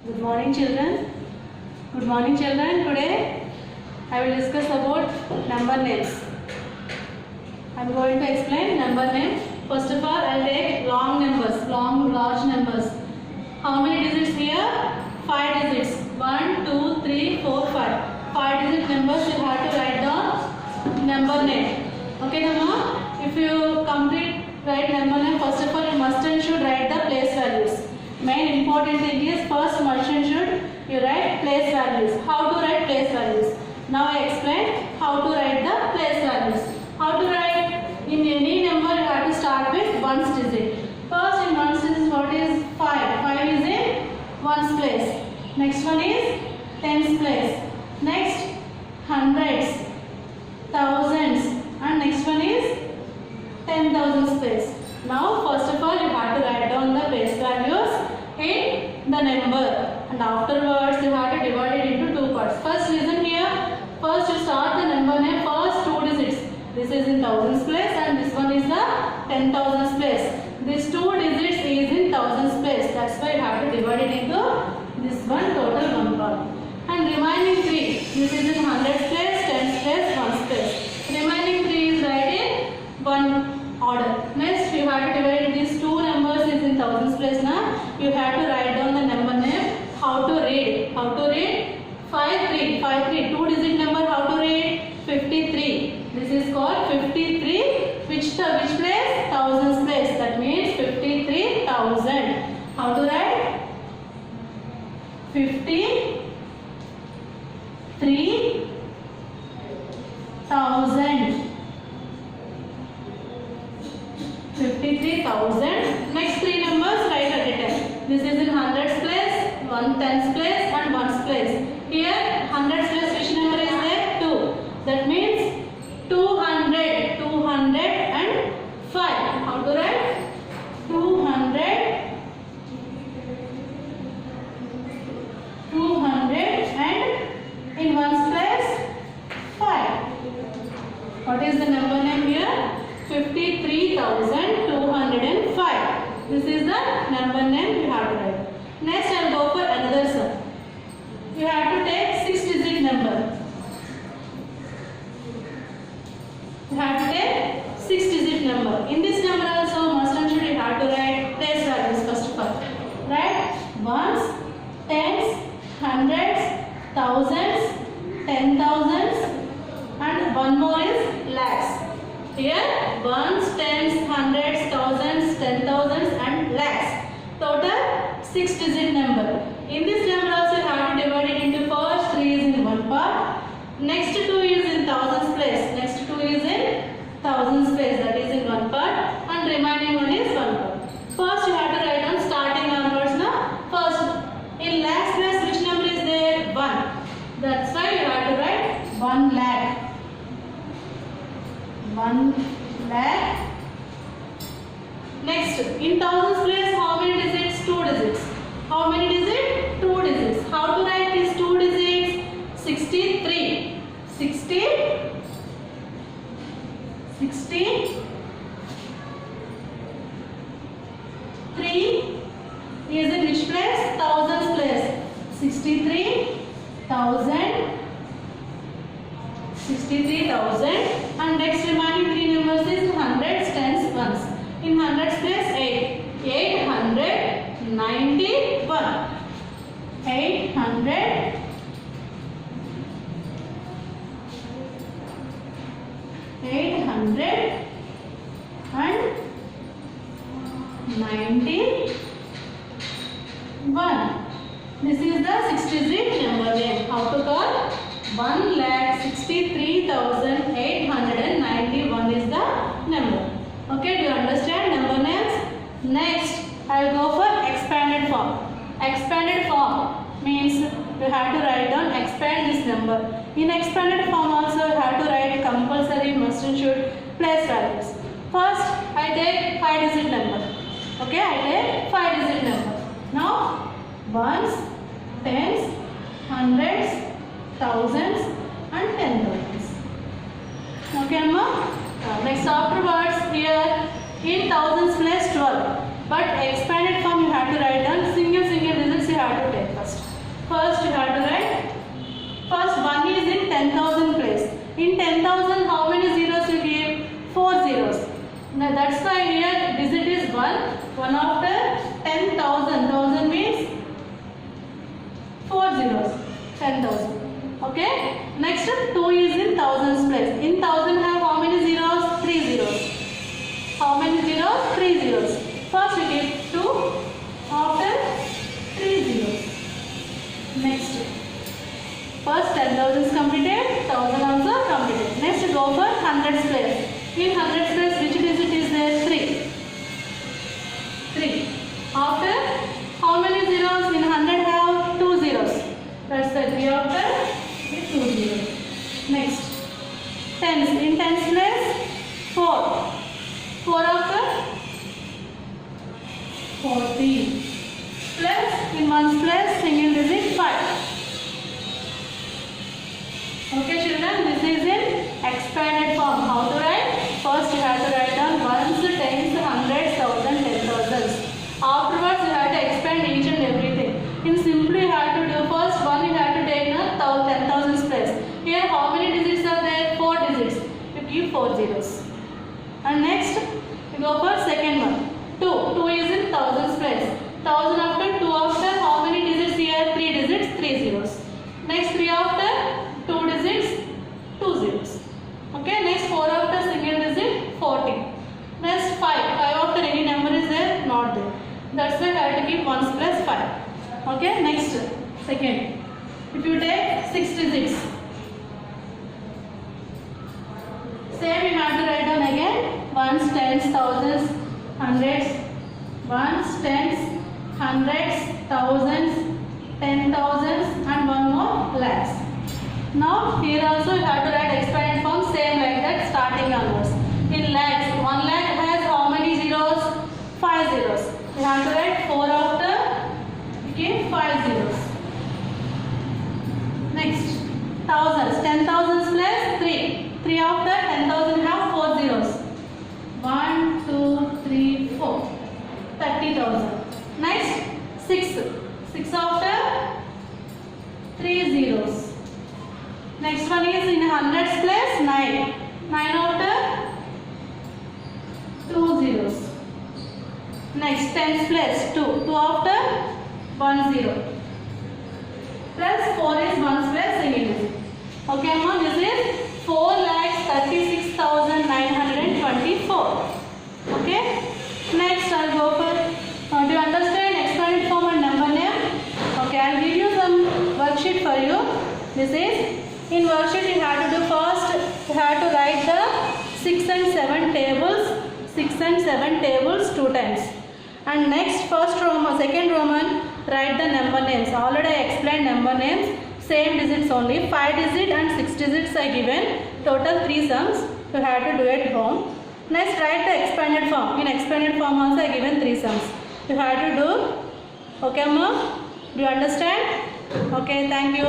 Good morning, children. Good morning, children. Today I will discuss about number names. I am going to explain number names. First of all, I will take long numbers, large numbers. How many digits here? 5 digits. 1, 2, 3, 4, 5. 5 digit numbers you have to write down number name. Okay, Nama? If you complete write number name, first of all you must and should write the place values. Main important thing is first must and should you write place values. How to write place values? Now I explain how to write the place values. How to write in any number you have to start with ones digit. First in ones digit what is 5? 5 is in ones place. Next one is tens place. Next hundreds, thousands, and next one is 10,000 place. Now first of all you have to write down the place values in the number, and afterwards you have to divide it into two parts. First listen here. First you start the number name first 2 digits. This is in thousands place and this one is the 10,000 place. This 2 digits is in thousands place. That's why you have to divide it into this one total one part. And remaining 3, this is in hundreds place, tens place, ones place. Remaining 3 is right in one order. Next you have to divide these two numbers is in thousands place now. You have to write down the number name. How to read? How to read? 53. 2 digit number how to read? 53. This is called 53. Which place? Thousands place. That means 53,000. How to write? 53,000. 53,000. Next 3 numbers write at a time. This is in hundreds place, one tens place, and ones place. Here hundreds place which number is there? 2. That means 200, 205. How to write? 200, 200, and in ones place 5. What is the number name here? 53,205. This is the number name you have to write. Next I will go for another sum. You have to take 6 digit number. You have to take 6 digit number. In this number also must and should you have to write place values first of all. Write ones, tens, hundreds, thousands, 10,000s, and one more is lakhs. Here ones, tens, hundreds, thousands, 10,000s, and lakhs. Total 6 digit number. In this number also you have to divide it into first 3 is in one part. Next 2 is in thousands place. Next 2 is in thousands place. That is in one part. And remaining one is one part. First you have to write down starting numbers now. First in lakhs place which number is there? 1. That's why you have to write 1 lakh. 1 lakh. Next, in thousands place, how many digits? 2 digits. How many digits? 2 digits. How to write these 2 digits? 63. 63 is in which place? Thousands place. 63,000. 63,000, and next remaining 3 numbers is hundreds, tens, ones. In hundreds place 8. 891. 800. 891. This is the 6 digit number name. How to call? 1,63,891 is the number. Okay, do you understand number names? Next, I will go for expanded form. Expanded form means you have to write down expand this number. In expanded form also you have to write compulsory, must and should, place values. First, I take 5 digit number. Okay, I take 5 digit number. Now, ones, tens, hundreds, thousands, and 10,000s. Okay, Amma? Next afterwards here in thousands place 12. But expanded form you have to write down single digits you have to take. first. First you have to write. First 1 is in 10,000 place. In 10,000 how many zeros you give? 4 zeros. Now that's why here digit is 1. 1 after 10,000. 1000 means 4 zeros. 10,000. Okay. Next 2 is in thousands place. In 1000 have how many zeros? 3 zeros. How many zeros? 3 zeros. First we give 2 after 3 zeros. Next. First 10,000 is completed, 1000 also completed. Next go for hundreds place. In hundreds place which digit is there? 3. 3. After how many zeros? In 100 have 2 zeros. That's the 3 after 2 zeros. Next. Tens. In tens place 4. 4 after 40. Plus in ones place single digit 5. Okay children, this is in expanded form. How to write? First you have to write down ones, tens, hundreds, thousands, 10,000s. Afterwards you have to expand each and everything. In simply you have to do first one, you have to take the 10,000s place. Here how many digits are there? 4 digits. You give 4 zeros. And next you go for second one. 2. 2 is in thousands place. 1000 after 2 after how many digits here? 3 digits, 3 zeros. Next 3 after 2 digits, 2 zeros. Okay, next 4 after single digit, 40. Next 5. 5 after any number is there? Not there. That's why I have to keep 1s plus 5. Okay, next, second. If you take 6 digits, same you have to write down again. Ones, tens, thousands, hundreds. Ones, tens, hundreds, thousands, 10,000s and one more lakhs. Now here also you have to write expanded form same like that starting onwards. In lakhs, 1 lakh has how many zeros? 5 zeros. You have to write 4 after, okay, 5 zeros. Next, thousands, 10,000s plus 3. 3 after 10,000 have 4 zeros. 1, 2, 3, 4. 30,000. Next, 6. 6 after 3 zeros. Next one is in hundreds place 9. 9 after 2 zeros. Next tens place 2. 2 after 1 zero. Plus 4 is 1's place single digit. Okay, Amma, this is 4,36,924. Okay. Next I'll go for. Do you understand expanded form and number name? Okay, I'll give you some worksheet for you. This is. In worksheet you have to do first, you have to write the 6 and 7 tables, 6 and 7 tables 2 times. And next first Roman, second Roman, write the number names. Already I explained number names, same digits only, 5 digit and 6 digits I given, total 3 sums, you have to do at home. Next write the expanded form, in expanded form also I given 3 sums. You have to do, okay Amma, do you understand? Okay, thank you.